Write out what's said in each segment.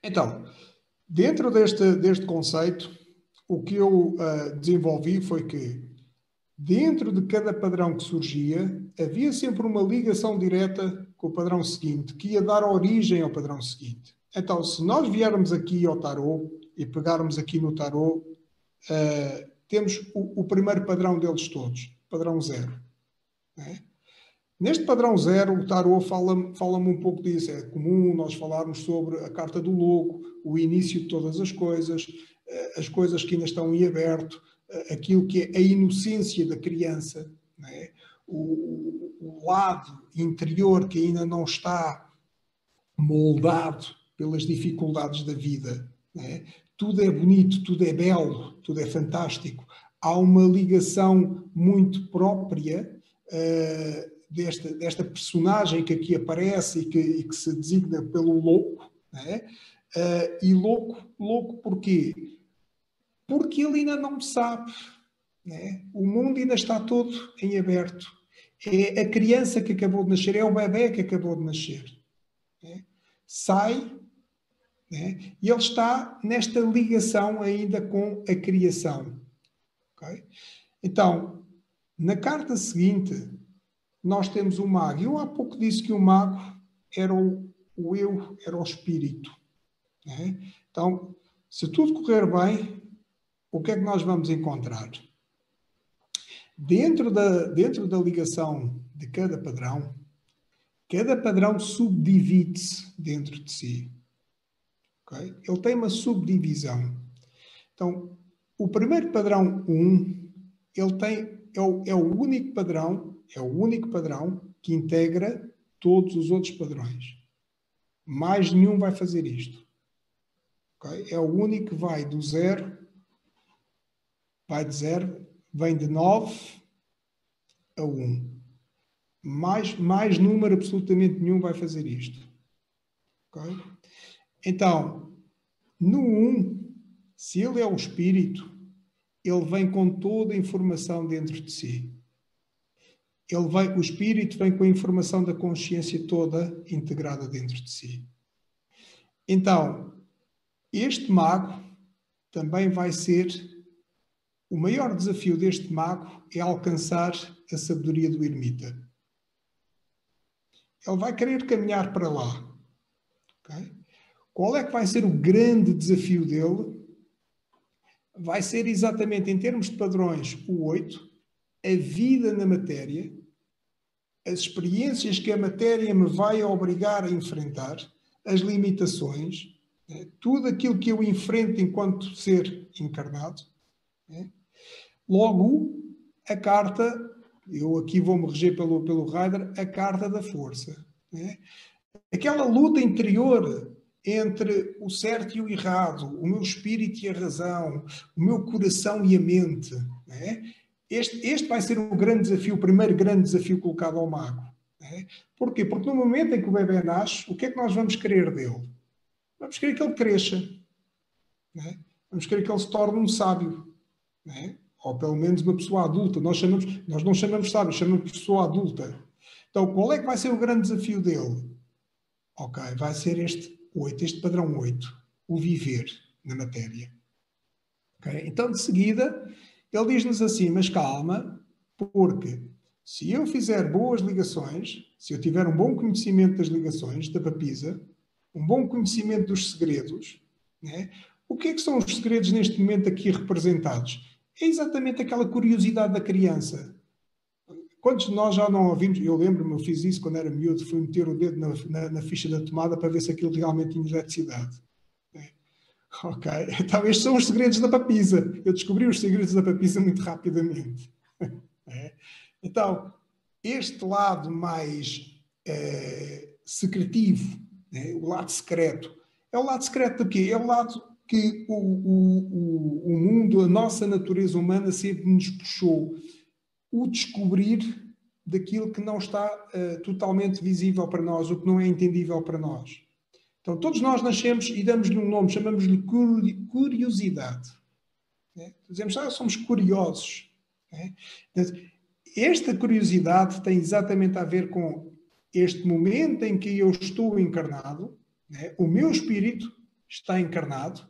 Então, dentro deste conceito, o que eu desenvolvi foi que, dentro de cada padrão que surgia, havia sempre uma ligação direta com o padrão seguinte, que ia dar origem ao padrão seguinte. Então, se nós viermos aqui ao tarô e pegarmos aqui no tarô, temos o primeiro padrão deles todos, padrão zero. Né? Neste padrão zero, o tarô fala-me um pouco disso. É comum nós falarmos sobre a carta do louco, o início de todas as coisas que ainda estão em aberto, aquilo que é a inocência da criança, não é? O lado interior que ainda não está moldado pelas dificuldades da vida. Não é? Tudo é bonito, tudo é belo, tudo é fantástico. Há uma ligação muito própria desta personagem que aqui aparece e que se designa pelo louco. Não é? E louco porquê? Porque ele ainda não sabe. Né? O mundo ainda está todo em aberto. É a criança que acabou de nascer, é o bebê que acabou de nascer. Né? Sai, né? E ele está nesta ligação ainda com a criação. Okay? Então, na carta seguinte, nós temos o mago. Eu há pouco disse que o mago era o eu, era o espírito. Né? Então, se tudo correr bem, o que é que nós vamos encontrar? Dentro da ligação de cada padrão subdivide-se dentro de si. Okay? Ele tem uma subdivisão. Então, o primeiro padrão 1, é o único padrão que integra todos os outros padrões. Mais nenhum vai fazer isto. Okay? É o único que vai do zero, vem de 9 a 1. Mais número absolutamente nenhum vai fazer isto. Okay? Então, no 1, se ele é o espírito, ele vem com toda a informação dentro de si. O espírito vem com a informação da consciência toda integrada dentro de si. Então, este mago também vai ser... O maior desafio deste mago é alcançar a sabedoria do ermita. Ele vai querer caminhar para lá. Okay? Qual é que vai ser o grande desafio dele? Vai ser exatamente, em termos de padrões, o 8, a vida na matéria, as experiências que a matéria me vai obrigar a enfrentar, as limitações, né? Tudo aquilo que eu enfrento enquanto ser encarnado. Né? Logo, a carta, eu aqui vou-me reger pelo Rider, a carta da força. Né? Aquela luta interior entre o certo e o errado, o meu espírito e a razão, o meu coração e a mente. Né? Este vai ser o grande desafio, o primeiro grande desafio colocado ao mago. Né? Porquê? Porque no momento em que o bebê nasce, o que é que nós vamos querer dele? Vamos querer que ele cresça. Né? Vamos querer que ele se torne um sábio. Né? Ou pelo menos uma pessoa adulta. Nós não chamamos sábio, chamamos pessoa adulta. Então, qual é que vai ser o grande desafio dele? Ok, vai ser este padrão 8, o viver na matéria. Okay? Então, de seguida, ele diz-nos assim, mas calma, porque se eu fizer boas ligações, se eu tiver um bom conhecimento das ligações, da papisa, um bom conhecimento dos segredos, né? O que é que são os segredos neste momento aqui representados? É exatamente aquela curiosidade da criança. Quantos de nós já não ouvimos? Eu lembro-me, eu fiz isso quando era miúdo, fui meter o dedo na ficha da tomada para ver se aquilo realmente tinha eletricidade. Ok, então estes são os segredos da papisa. Eu descobri os segredos da papisa muito rapidamente. Então, este lado mais secretivo, o lado secreto, é o lado secreto de quê? É o lado que o mundo, a nossa natureza humana sempre nos puxou. O descobrir daquilo que não está totalmente visível para nós, o que não é entendível para nós. Então, todos nós nascemos e damos-lhe um nome, chamamos-lhe curiosidade. Né? Dizemos, somos curiosos. Né? Esta curiosidade tem exatamente a ver com este momento em que eu estou encarnado, né? O meu espírito está encarnado,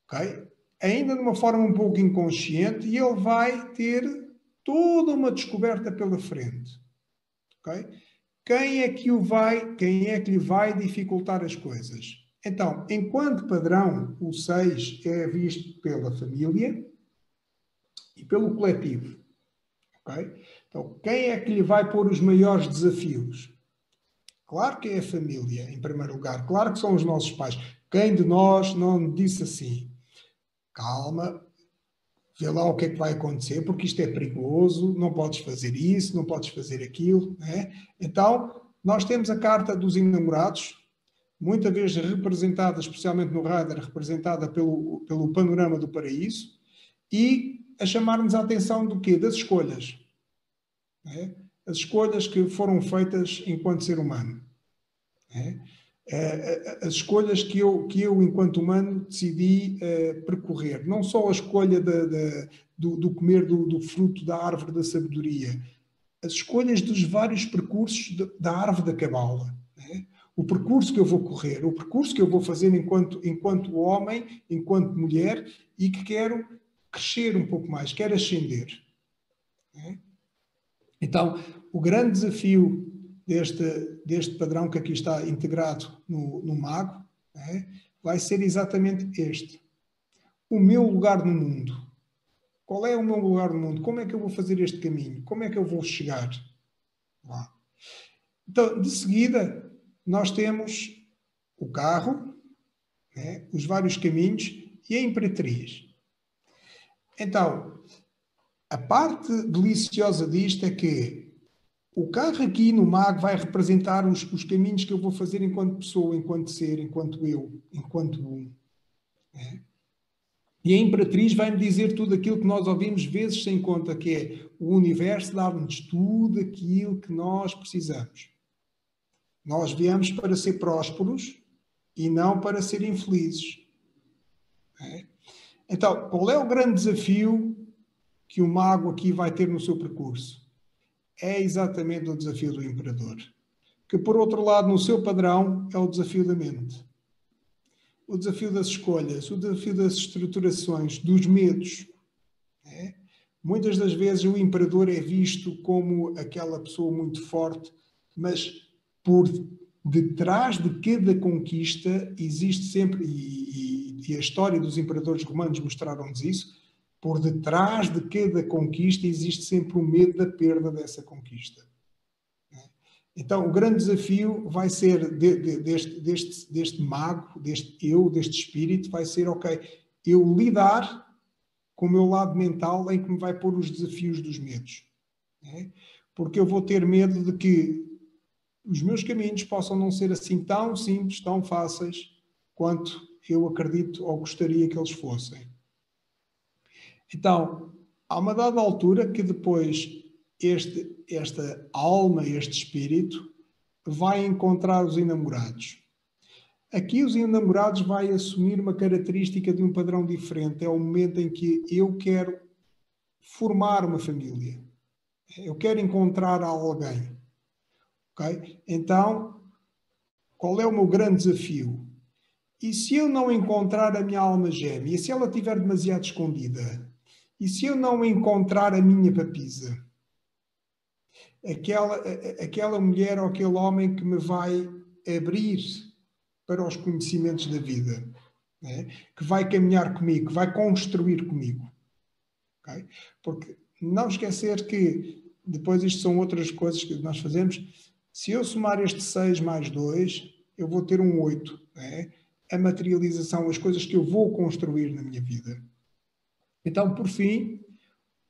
ok? Ainda de uma forma um pouco inconsciente, e ele vai ter toda uma descoberta pela frente, ok? Quem é que lhe vai dificultar as coisas? Então, enquanto padrão, o 6 é visto pela família e pelo coletivo, ok? Então, quem é que lhe vai pôr os maiores desafios? Claro que é a família, em primeiro lugar. Claro que são os nossos pais. Quem de nós não disse assim? Calma, vê lá o que é que vai acontecer, porque isto é perigoso, não podes fazer isso, não podes fazer aquilo, né? Então, nós temos a carta dos enamorados, muitas vezes representada, especialmente no radar, representada pelo panorama do paraíso, e a chamar-nos a atenção do quê? Das escolhas. Né? As escolhas que foram feitas enquanto ser humano. Né? As escolhas que eu, enquanto humano, decidi percorrer. Não só a escolha do comer do fruto da árvore da sabedoria, as escolhas dos vários percursos da árvore da cabala. Né? O percurso que eu vou correr, o percurso que eu vou fazer enquanto homem, enquanto mulher, e que quero crescer um pouco mais, quero ascender. Né? Então, o grande desafio deste padrão que aqui está integrado no mago, né, vai ser exatamente este. O meu lugar no mundo. Qual é o meu lugar no mundo? Como é que eu vou fazer este caminho? Como é que eu vou chegar lá? Então, de seguida, nós temos o carro, né, os vários caminhos e a imperatriz. Então, a parte deliciosa disto é que o carro aqui no mago vai representar os caminhos que eu vou fazer enquanto pessoa, enquanto ser, enquanto eu, enquanto um. Né? E a Imperatriz vai-me dizer tudo aquilo que nós ouvimos vezes sem conta, que é o universo dá-nos tudo aquilo que nós precisamos. Nós viemos para ser prósperos e não para ser infelizes. Né? Então, qual é o grande desafio que o mago aqui vai ter no seu percurso? É exatamente o desafio do Imperador. Que, por outro lado, no seu padrão, é o desafio da mente. O desafio das escolhas, o desafio das estruturações, dos medos. Né? Muitas das vezes o Imperador é visto como aquela pessoa muito forte, mas por detrás de cada conquista existe sempre, e a história dos imperadores romanos mostraram-nos isso, por detrás de cada conquista existe sempre o medo da perda dessa conquista. Então, o grande desafio vai ser deste mago, deste espírito, vai ser, ok, eu lidar com o meu lado mental em que me vai pôr os desafios dos medos. Né? Porque eu vou ter medo de que os meus caminhos possam não ser assim tão simples, tão fáceis, quanto eu acredito ou gostaria que eles fossem. Então, há uma dada altura que depois esta alma, este espírito, vai encontrar os enamorados. Aqui os enamorados vai assumir uma característica de um padrão diferente. É o momento em que eu quero formar uma família. Eu quero encontrar alguém. Okay? Então, qual é o meu grande desafio? E se eu não encontrar a minha alma gêmea? E se ela estiver demasiado escondida? E se eu não encontrar a minha papisa? Aquela mulher ou aquele homem que me vai abrir para os conhecimentos da vida, né? Que vai caminhar comigo, que vai construir comigo. Okay? Porque não esquecer que depois isto são outras coisas que nós fazemos. Se eu somar este 6 mais 2, eu vou ter um 8. Né? A materialização, as coisas que eu vou construir na minha vida. Então, por fim,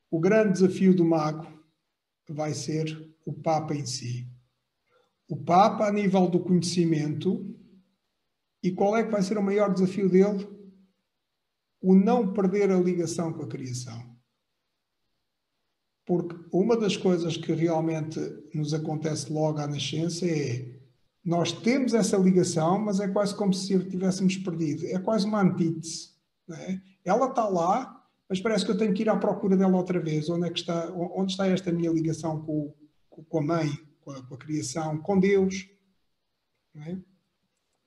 o grande desafio do mago vai ser o Papa em si. O Papa, a nível do conhecimento, e qual é que vai ser o maior desafio dele? O não perder a ligação com a criação. Porque uma das coisas que realmente nos acontece logo à nascença é nós temos essa ligação, mas é quase como se a tivéssemos perdido. É quase uma antítese. Não é? Ela está lá, mas parece que eu tenho que ir à procura dela outra vez. Onde está esta minha ligação com a mãe, com a criação, com Deus? Não é?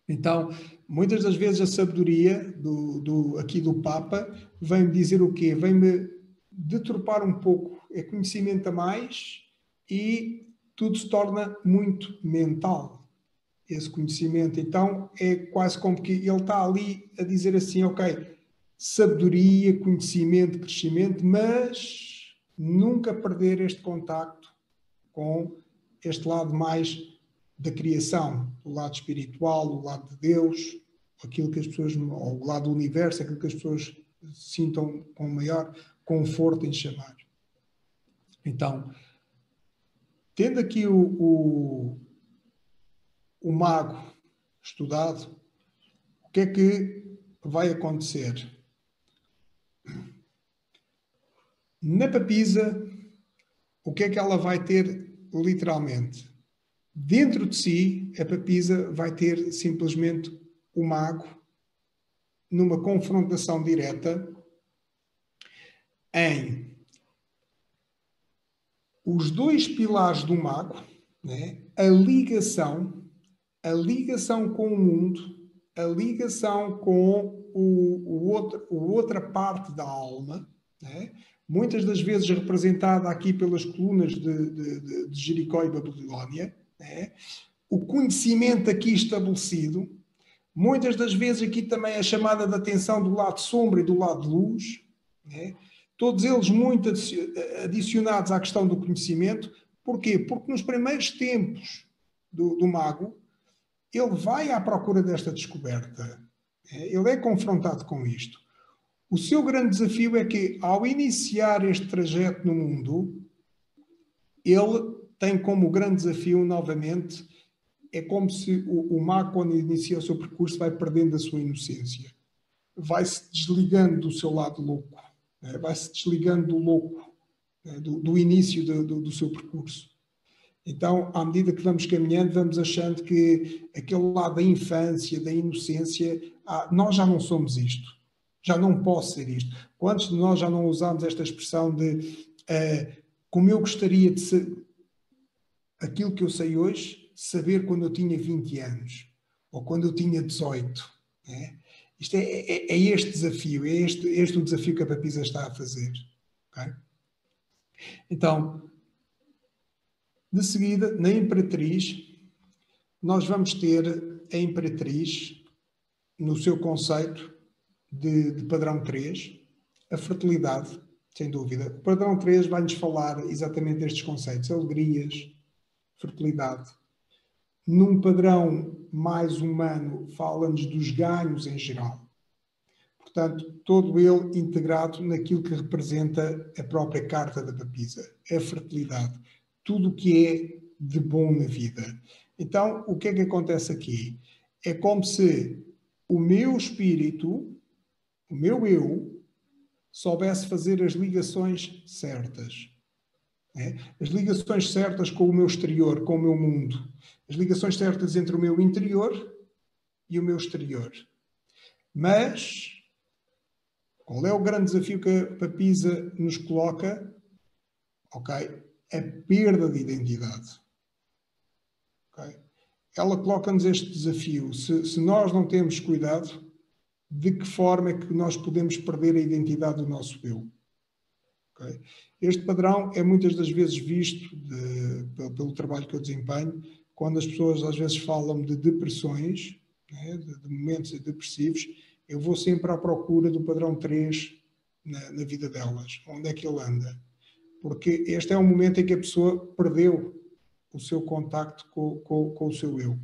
Então, muitas das vezes a sabedoria aqui do Papa vem-me dizer o quê? Vem-me deturpar um pouco. É conhecimento a mais e tudo se torna muito mental, esse conhecimento. Então, é quase como que ele está ali a dizer assim, ok, sabedoria, conhecimento, crescimento, mas nunca perder este contacto com este lado mais da criação, o lado espiritual, o lado de Deus, aquilo que as pessoas, ou o lado do universo, aquilo que as pessoas sintam com maior conforto em chamar. Então, tendo aqui o mago estudado, o que é que vai acontecer? Na papisa, o que é que ela vai ter literalmente? Dentro de si, a papisa vai ter simplesmente o mago numa confrontação direta em os dois pilares do mago, né? A ligação com o mundo, a ligação com outra parte da alma, né? Muitas das vezes representada aqui pelas colunas de Jericó e Babilónia, né? O conhecimento aqui estabelecido, muitas das vezes aqui também a chamada de atenção do lado sombra e do lado de luz, né? Todos eles muito adicionados à questão do conhecimento. Porquê? Porque nos primeiros tempos do mago, ele vai à procura desta descoberta. Ele é confrontado com isto. O seu grande desafio é que, ao iniciar este trajeto no mundo, ele tem como grande desafio, novamente, é como se o mago, quando inicia o seu percurso, vai perdendo a sua inocência. Vai-se desligando do seu lado louco. Vai-se desligando do louco, do início do seu percurso. Então, à medida que vamos caminhando, vamos achando que aquele lado da infância, da inocência, nós já não somos isto. Já não posso ser isto. Quantos de nós já não usamos esta expressão de como eu gostaria de ser aquilo que eu sei hoje, saber quando eu tinha 20 anos ou quando eu tinha 18. Né? Isto é este desafio, é este o desafio que a papisa está a fazer. Okay? Então, de seguida, na Imperatriz, nós vamos ter a Imperatriz, no seu conceito de padrão 3, a fertilidade, sem dúvida. O padrão 3 vai-nos falar exatamente destes conceitos, alegrias, fertilidade. Num padrão mais humano, fala-nos dos ganhos em geral. Portanto, todo ele integrado naquilo que representa a própria carta da papisa, a fertilidade, tudo o que é de bom na vida. Então, o que é que acontece aqui? É como se o meu espírito, o meu eu, soubesse fazer as ligações certas. As ligações certas com o meu exterior, com o meu mundo. As ligações certas entre o meu interior e o meu exterior. Mas qual é o grande desafio que a papisa nos coloca? Ok? A perda de identidade. Okay? Ela coloca-nos este desafio. Se nós não temos cuidado, de que forma é que nós podemos perder a identidade do nosso eu? Okay? Este padrão é muitas das vezes visto pelo trabalho que eu desempenho, quando as pessoas às vezes falam de depressões, né, de momentos depressivos, eu vou sempre à procura do padrão 3 na vida delas. Onde é que ele anda? Porque este é um momento em que a pessoa perdeu o seu contacto com o seu eu.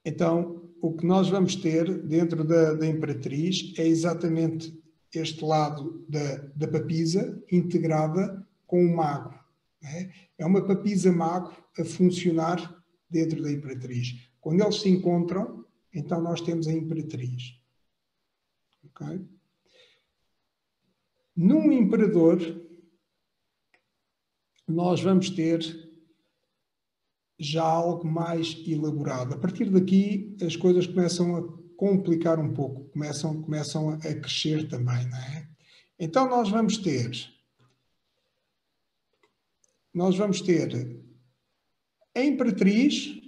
Então, o que nós vamos ter dentro da Imperatriz é exatamente este lado da papisa integrada com o mago. Né? É uma papisa mago a funcionar dentro da Imperatriz. Quando eles se encontram, então nós temos a Imperatriz. Okay? Num imperador, nós vamos ter já algo mais elaborado. A partir daqui, as coisas começam a complicar um pouco, começam a crescer também, não é? Então nós vamos ter a Imperatriz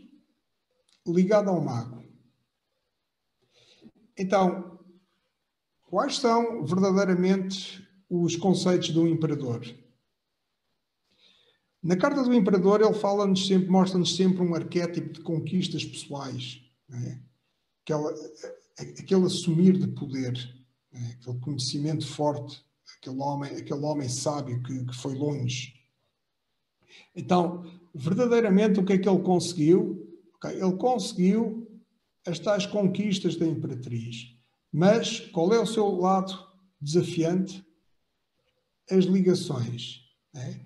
ligado ao mago. Então, quais são verdadeiramente os conceitos do imperador? Na carta do imperador ele fala-nos sempre, mostra-nos sempre um arquétipo de conquistas pessoais, não é? Aquele assumir de poder, não é? Aquele conhecimento forte, aquele homem sábio que foi longe. Então, verdadeiramente, o que é que ele conseguiu? Ele conseguiu as tais conquistas da imperatriz. Mas qual é o seu lado desafiante? As ligações. Né?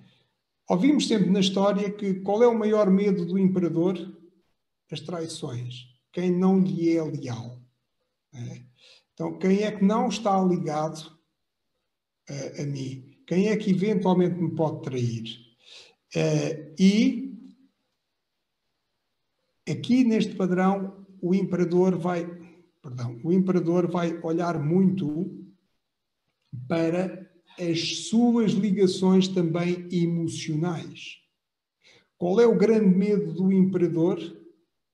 Ouvimos sempre na história que qual é o maior medo do imperador? As traições. Quem não lhe é leal. Né? Então, quem é que não está ligado a mim? Quem é que eventualmente me pode trair? E aqui neste padrão o imperador vai olhar muito para as suas ligações também emocionais. Qual é o grande medo do imperador?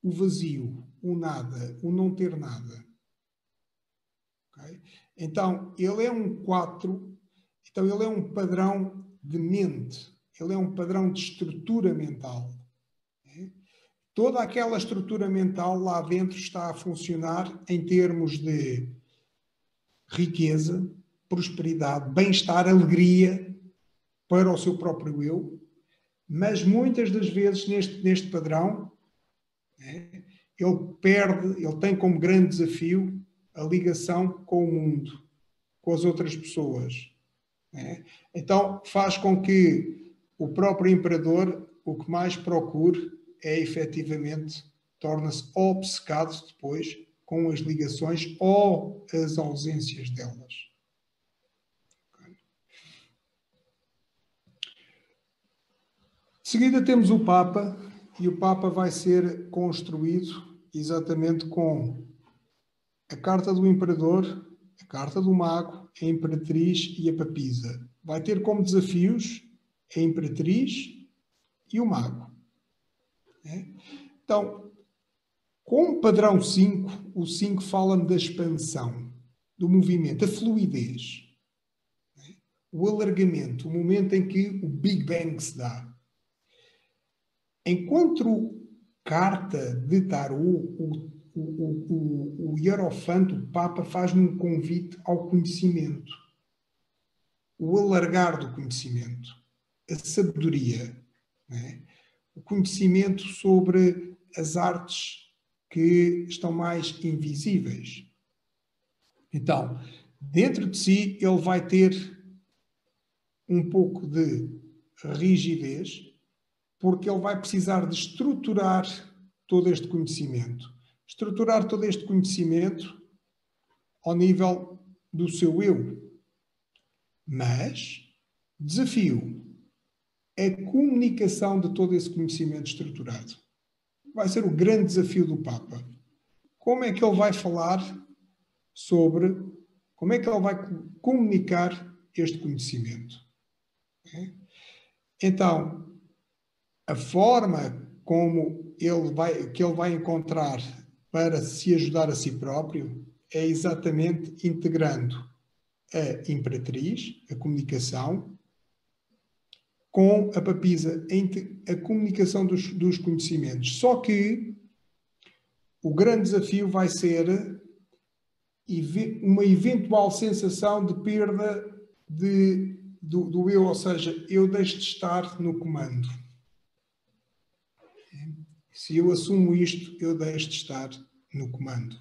O vazio, o nada, o não ter nada. Okay? Então, ele é um 4, então ele é um padrão de mente, ele é um padrão de estrutura mental. Toda aquela estrutura mental lá dentro está a funcionar em termos de riqueza, prosperidade, bem-estar, alegria para o seu próprio eu, mas muitas das vezes neste padrão, ele tem como grande desafio a ligação com o mundo, com as outras pessoas. Então faz com que o próprio imperador o que mais procure é efetivamente, torna-se obcecado depois com as ligações ou as ausências delas. De seguida temos o Papa, e o Papa vai ser construído exatamente com a carta do Imperador, a carta do Mago, a Imperatriz e a Papisa. Vai ter como desafios a Imperatriz e o Mago. Então, com o padrão 5, o 5 fala-me da expansão, do movimento, da fluidez, o alargamento, o momento em que o Big Bang se dá. Enquanto carta de tarô, o Hierofanto, o Papa, faz-me um convite ao conhecimento, o alargar do conhecimento, a sabedoria, o conhecimento sobre as artes que estão mais invisíveis. Então, dentro de si, ele vai ter um pouco de rigidez, porque ele vai precisar de estruturar todo este conhecimento. Estruturar todo este conhecimento ao nível do seu eu. Mas, desafio, a comunicação de todo esse conhecimento estruturado. Vai ser o grande desafio do Papa. Como é que ele vai falar sobre, como é que ele vai comunicar este conhecimento? Então, a forma como ele vai encontrar para se ajudar a si próprio é exatamente integrando a Imperatriz, a comunicação, com a Papisa, a comunicação dos conhecimentos. Só que o grande desafio vai ser uma eventual sensação de perda do eu, ou seja, eu deixo de estar no comando. Se eu assumo isto, eu deixo de estar no comando.